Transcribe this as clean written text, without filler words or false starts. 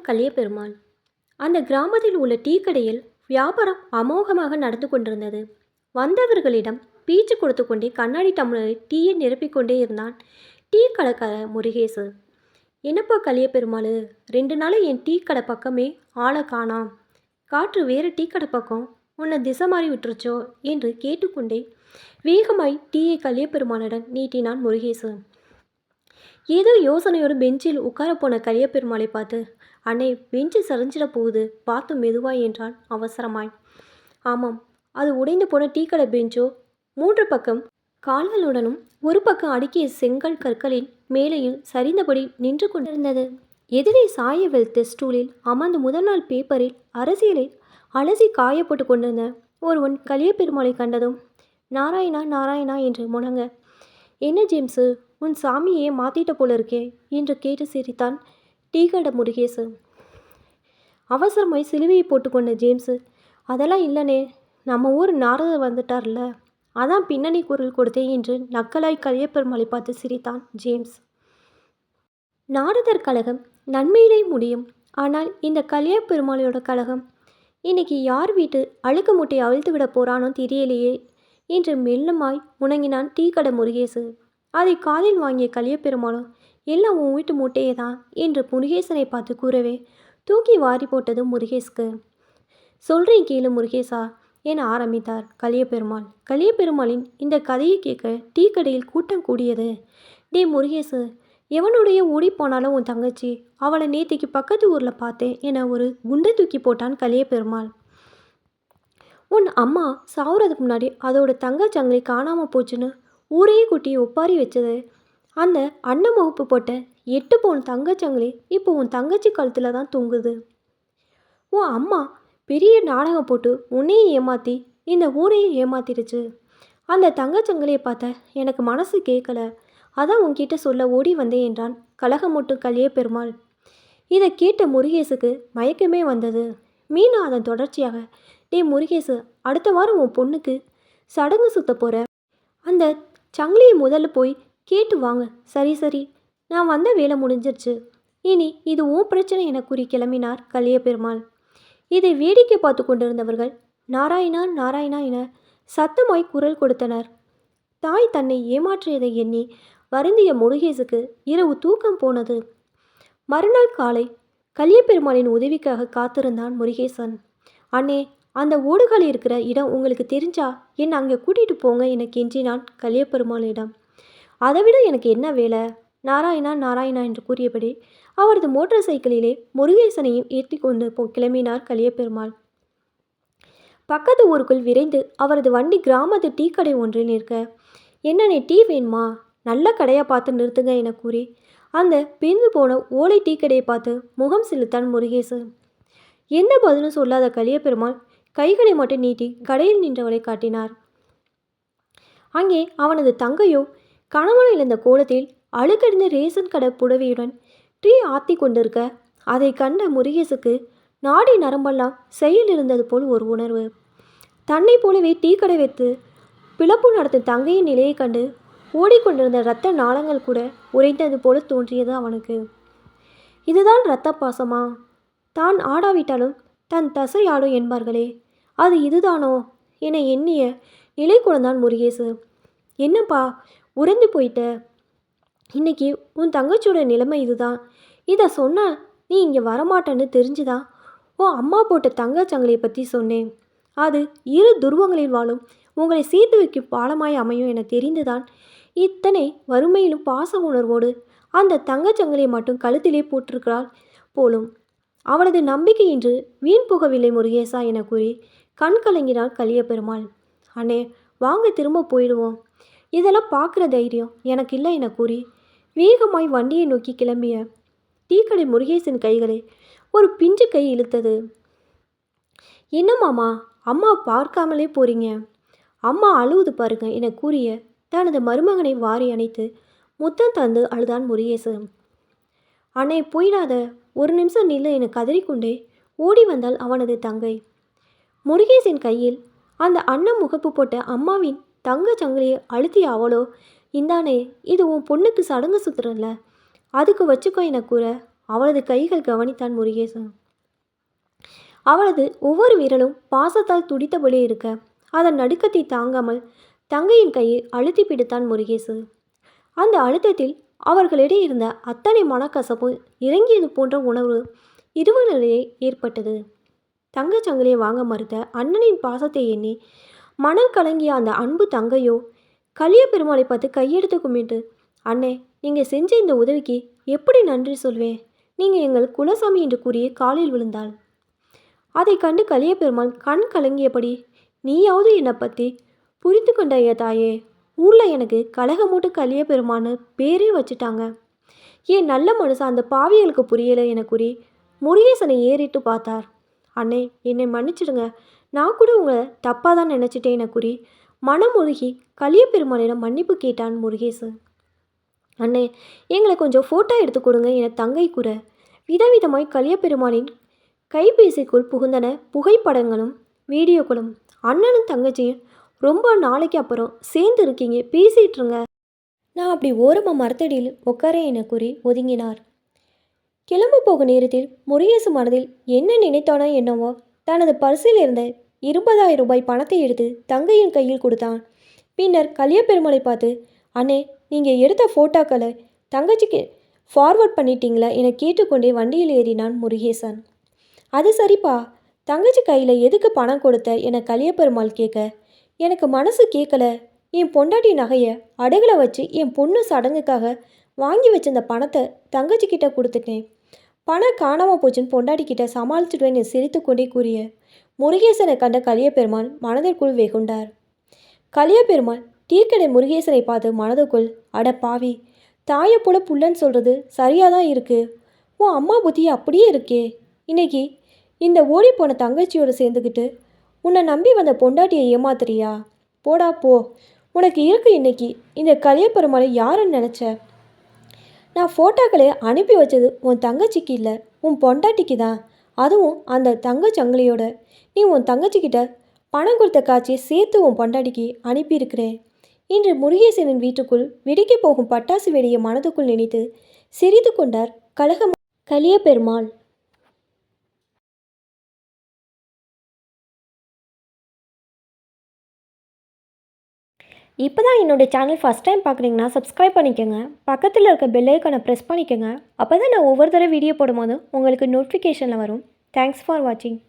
கலியபெருமாள். அந்த கிராமத்தில் உள்ள டீ கடையில் வியாபாரம் அமோகமாக நடந்து கொண்டிருந்தது. வந்தவர்களிடம் பீச்சு கொடுத்து கொண்டே கண்ணாடி டம்ளரில் டீயை நிரப்பிக்கொண்டே இருந்தான் டீ கடைக்கார முருகேசு. என்னப்பா கலியபெருமாள், 2 நாள் என் டீ கடை பக்கமே ஆளை காணாம். காற்று வேறு டீ கடை பக்கம் உன்னை திசை மாறி விட்டுருச்சோ என்று கேட்டுக்கொண்டே வேகமாய் டீயை கலியபெருமாளிடம் நீட்டினான் முருகேசு. ஏதோ யோசனையோடு பெஞ்சில் உட்காரப்போன கலியபெருமாளை பார்த்து, அண்ணே, பெஞ்சு சரிஞ்சிட போகுது, பார்த்து மெதுவாய் என்றான் அவசரமாய். ஆமாம், அது உடைந்து போன டீக்கடை பெஞ்சோ 3 பக்கம் கால்களுடனும் ஒரு பக்கம் அடுக்கிய செங்கல் கற்களின் மேலையும் சரிந்தபடி நின்று கொண்டிருந்தது. எதிரே சாய வெல்த்த ஸ்டூலில் அமர்ந்து முதல் நாள் பேப்பரில் அரசியலை அலசி காயப்பட்டு கொண்டிருந்த ஒருவன் கலியபெருமாளை கண்டதும் நாராயணா நாராயணா என்று முழங்க, என்ன ஜேம்ஸு, உன் சாமியே மாற்றிட்ட போல இருக்கே என்று கேட்டு சிரித்தான் டீக்கடை முருகேசு. அவசரமாய் சிலுவையை போட்டுக்கொண்ட ஜேம்ஸு, அதெல்லாம் இல்லைனே, நம்ம ஊர் நாரதர் வந்துட்டார்ல, அதான் பின்னணி குரல் கொடுத்தேன் என்று நக்கலாய் கலியபெருமாளை பார்த்து சிரித்தான் ஜேம்ஸ். நாரதர் கழகம் நன்மையிலே முடியும், ஆனால் இந்த கலியபெருமாளையோட கழகம் இன்னைக்கு யார் வீட்டு அழுக்கு மூட்டையை அவிழ்த்து விட போறானோ தெரியலையே என்று மெல்லமாய் முணங்கினான் டீக்கடை முருகேசு. அதை காதில் வாங்கிய கலியபெருமாளோ, எல்லாம் உன் வீட்டு மூட்டையே தான் என்று முருகேசனை பார்த்து கூறவே தூக்கி வாரி போட்டது முருகேஸ்க்கு. சொல்கிறேன் கேளு முருகேசா என ஆரம்பித்தார் கலியபெருமாள். கலியபெருமாளின் இந்த கதையை கேட்க டீ கடையில் கூட்டம் கூடியது. டே முருகேசு, எவனுடைய ஓடி போனாலும் உன் தங்கச்சி, அவளை நேத்திக்கு பக்கத்து ஊரில் பார்த்தேன் என ஒரு குண்டை தூக்கி போட்டான் கலியபெருமாள். உன் அம்மா சாவுறதுக்கு முன்னாடி அதோட தங்கச்சங்கிலி காணாமல் போச்சுன்னு ஊரையே குட்டி ஒப்பாரி வச்சது. அந்த அண்ணன் முகப்பு போட்ட 8 பவுன் தங்கச்சங்கிலி இப்போ உன் தங்கச்சி கழுத்தில் தான் தொங்குது. உன் அம்மா பெரிய நாடகம் போட்டு உன்னையும் ஏமாற்றி இந்த ஊரையும் ஏமாத்திடுச்சு. அந்த தங்கச்சங்கிலியை பார்த்த எனக்கு மனசு கேட்கல, அதான் உன்கிட்ட சொல்ல ஓடி வந்தேன் என்றான் கலகமூட்டு கலியபெருமாள். இதை கேட்ட முருகேசுக்கு மயக்கமே வந்தது. மீனா அதன் தொடர்ச்சியாக, டே முருகேசு, அடுத்த வாரம் உன் பொண்ணுக்கு சடங்கு சுத்த போகிற, அந்த சங்கிலியை முதல்ல போய் கேட்டு வாங்க. சரி சரி, நான் வந்த வேலை முடிஞ்சிருச்சு, இனி இது உன் பிரச்சனை என கூறி கிளம்பினார் கலியபெருமாள். இதை வேடிக்கை பார்த்து கொண்டிருந்தவர்கள் நாராயணா நாராயணா என சத்தமாய் குரல் கொடுத்தனர். தாய் தன்னை ஏமாற்றியதை எண்ணி வருந்திய முருகேசுக்கு இரவு தூக்கம் போனது. மறுநாள் காலை கலியபெருமாளின் உதவிக்காக காத்திருந்தான் முருகேசன். அண்ணே, அந்த ஓடுகள் இருக்கிற இடம் உங்களுக்கு தெரிஞ்சா என்னை அங்கே கூட்டிகிட்டு போங்க என கெஞ்சினான் கலியபெருமாளிடம். அதைவிட எனக்கு என்ன வேலை, நாராயணா நாராயணா என்று கூறியபடி அவரது மோட்டார் சைக்கிளிலே முருகேசனையும் ஏற்றி கொண்டு கிளம்பினார் கலியபெருமாள். பக்கத்து ஊருக்குள் விரைந்து அவரது வண்டி கிராமத்து டீ கடை ஒன்றில் நிற்க, என்னண்ணே டீ வேணுமா, நல்ல கடையாக பார்த்து நிறுத்துங்க என கூறி அந்த பிரிந்து போன ஓலை டீ கடையை பார்த்து முகம் செலுத்தான் முருகேசு. எந்த பதிலும் சொல்லாத கலியபெருமாள் கைகளை மட்டும் நீட்டி கடையில் நின்றவளை காட்டினார். அங்கே அவனது தங்கையோ கணவன் இழந்த கோலத்தில் அழுக்கடிந்த ரேசன் கடை புடவையுடன் டீ ஆத்தி கொண்டிருக்க, அதை கண்ட முருகேசுக்கு நாடி நரம்பெல்லாம் செயல் இருந்தது போல் ஒரு உணர்வு. தன்னை போலவே டீ கடை வைத்து பிளப்பு நடத்தும் தங்கையின் நிலையை கண்டு ஓடிக்கொண்டிருந்த இரத்த நாளங்கள் கூட உறைந்தது போல தோன்றியது அவனுக்கு. இதுதான் இரத்த பாசமா? தான் ஆடாவிட்டாலும் தன் தசை ஆடும் என்பார்களே, அது இதுதானோ என எண்ணிய நிலை கொண்டான் முருகேசு. என்னப்பா உறைந்து போயிட்ட, இன்னைக்கு உன் தங்கச்சியோட நிலைமை இதுதான். இதை சொன்னால் நீ இங்கே வரமாட்டேன்னு தெரிஞ்சுதான் உன் அம்மா போட்ட தங்கச்சங்கிலியை பற்றி சொன்னேன். அது இரு துருவங்களில் வாழும் உங்களை சேர்த்து வைக்கும் பாலமாய் அமையும் என தெரிந்துதான் இத்தனை வறுமையிலும் பாச உணர்வோடு அந்த தங்கச்சங்கிலியை மட்டும் கழுத்திலே போட்டிருக்கிறாள் போலும். அவளது நம்பிக்கை இன்று வீண் போகவில்லை முருகேசா என கூறி கண் கலங்கினார் கலியபெருமாள். அண்ணே, வாங்க திரும்ப போயிடுவோம், இதெல்லாம் பார்க்குற தைரியம் எனக்கு இல்லை என கூறி வேகமாய் வண்டியை நோக்கி கிளம்பிய டீக்கடை முருகேசன் கைகளை ஒரு பிஞ்சு கை இழுத்தது. என்ன மாமா, அம்மா பார்க்காமலே போறீங்க, அம்மா அழுவுது பாருங்க என கூறிய தனது மருமகனை வாரி அணைத்து முத்தம் தந்து அழுதான் முருகேசு. அண்ணே போயிடாத, ஒரு நிமிஷம் நில்லு என கதறிக்கொண்டே ஓடி வந்தாள் அவனது தங்கை. முருகேசின் கையில் அந்த அன்னம் முகப்பு போட்ட அம்மாவின் தங்க சங்கிலியை அழுத்திய அவளோ, இந்தானே, இது உன் பொண்ணுக்கு சடங்கு சுத்துறல, அதுக்கு வச்சுக்கோ என கூற அவளது கைகள் கவனித்தான் முருகேசன். அவளது ஒவ்வொரு விரலும் பாசத்தால் துடித்தபடி இருக்க அதன் நடுக்கத்தை தாங்காமல் தங்கையின் கையை அழுத்தி பிடித்தான் முருகேசு. அந்த அழுத்தத்தில் அவர்களிடையே இருந்த அத்தனை மனக்கசப்பு இறங்கியது போன்ற உணர்வு இருவரிடையே ஏற்பட்டது. தங்கச்சங்கிலியை வாங்க மறுத்த அண்ணனின் பாசத்தை எண்ணி மனம் கலங்கிய அந்த அன்பு தங்கையோ கலிய பெருமாளை பார்த்து கையெடுத்து கும்பிட்டு, அண்ணே, நீங்கள் செஞ்ச இந்த உதவிக்கு எப்படி நன்றி சொல்வேன்? நீங்கள் எங்கள் குலசாமி என்று கூறிய காலில் விழுந்தாள். அதை கண்டு கலிய பெருமாள் கண் கலங்கியபடி, நீயாவது என்னை பற்றி புரிந்து கொண்டாய தாயே, ஊரில் எனக்கு கலகமூட்டு கலிய பெருமான்னு பேரே வச்சுட்டாங்க. ஏன் நல்ல மனுஷன் அந்த பாவிகளுக்கு புரியலை என கூறி முருகேசனை ஏறிட்டு பார்த்தார். அண்ணே, என்னை மன்னிச்சிடுங்க, நான் கூட உங்களை தப்பாக தான் நினச்சிட்டேன் என கூறி மனமுருகி கலிய பெருமாளிடம் மன்னிப்பு கேட்டான் முருகேசன். அண்ணே, எங்களை கொஞ்சம் ஃபோட்டோ எடுத்து கொடுங்க என தங்கை கூற விதவிதமாய் கலிய பெருமாளின் கைபேசிக்குள் புகுந்தன புகைப்படங்களும் வீடியோக்களும். அண்ணனும் தங்கச்சியும் ரொம்ப நாளைக்கு அப்புறம் சேர்ந்து இருக்கீங்க, பேசிகிட்ருங்க, நான் அப்படி ஓரமாக மரத்தடியில் உட்காரேன் என கூறி ஒதுங்கினார். கிளம்பு போகும் நேரத்தில் முருகேசு மனதில் என்ன நினைத்தானோ என்னவோ தனது பர்சில் இருந்த 20,000 ரூபாய் பணத்தை எடுத்து தங்கையின் கையில் கொடுத்தான். பின்னர் கலிய பெருமாளை பார்த்து, அண்ணே, நீங்கள் எடுத்த ஃபோட்டோக்களை தங்கச்சிக்கு ஃபார்வர்ட் பண்ணிட்டீங்களா என கேட்டுக்கொண்டே வண்டியில் ஏறினான் முருகேசன். அது சரிப்பா, தங்கச்சி கையில் எதுக்கு பணம் கொடுத்த என கலிய பெருமாள் கேட்க, எனக்கு மனசு கேட்கல, என் பொண்டாட்டி நகையை அடகுல வச்சு என் பொண்ணு சடங்குக்காக வாங்கி வச்சிருந்த பணத்தை தங்கச்சிக்கிட்ட கொடுத்துட்டேன். பணம் காணாமல் போச்சுன்னு பொண்டாட்டிக்கிட்ட சமாளிச்சுடுவேன் சிரித்து கொண்டே கூறிய முருகேசனை கண்ட கலிய பெருமாள் மனதிற்குள் வெகுண்டார். கலிய பெருமாள் டீக்கடை முருகேசனை பார்த்து மனதுக்குள், அட பாவி, தாயை போல புள்ளன்னு சொல்கிறது சரியாக தான் இருக்குது, உன் அம்மா புத்தி அப்படியே இருக்கே, இன்னைக்கு இந்த ஓடி போன தங்கச்சியோடு சேர்ந்துக்கிட்டு உன்னை நம்பி வந்த பொண்டாட்டியை ஏமாத்துறியா? போடா போ, உனக்கு இருக்கு இன்னைக்கு இந்த கலிய பெருமாளை யாருன்னு நினச்ச? நான் ஃபோட்டோக்களை அனுப்பி வச்சது உன் தங்கச்சிக்கு இல்லை, உன் பொண்டாட்டிக்கு தான். அதுவும் அந்த தங்கச்சங்கிலியோட நீ உன் தங்கச்சிக்கிட்ட பணம் கொடுத்த காட்சியை சேர்த்து உன் பொண்டாட்டிக்கு அனுப்பியிருக்கிறேன். இன்று முருகேசனின் வீட்டுக்குள் வெடிக்க போகும் பட்டாசு வெடியை மனதுக்குள் நினைத்து சிரித்து கொண்டார் கலிய பெருமாள். இப்போ தான் என்னோடய சேனல் ஃபஸ்ட் டைம் பார்க்குறீங்கன்னா சப்ஸ்கிரைப் பண்ணிக்கோங்க, பக்கத்தில் இருக்க பெல் ஐக்கானை ப்ரெஸ் பண்ணிக்கோங்க. அப்போ தான் நான் ஒவ்வொரு தடவை வீடியோ போடும்போது உங்களுக்கு நோட்டிஃபிகேஷனில் வரும். தேங்க்ஸ் ஃபார் வாட்சிங்.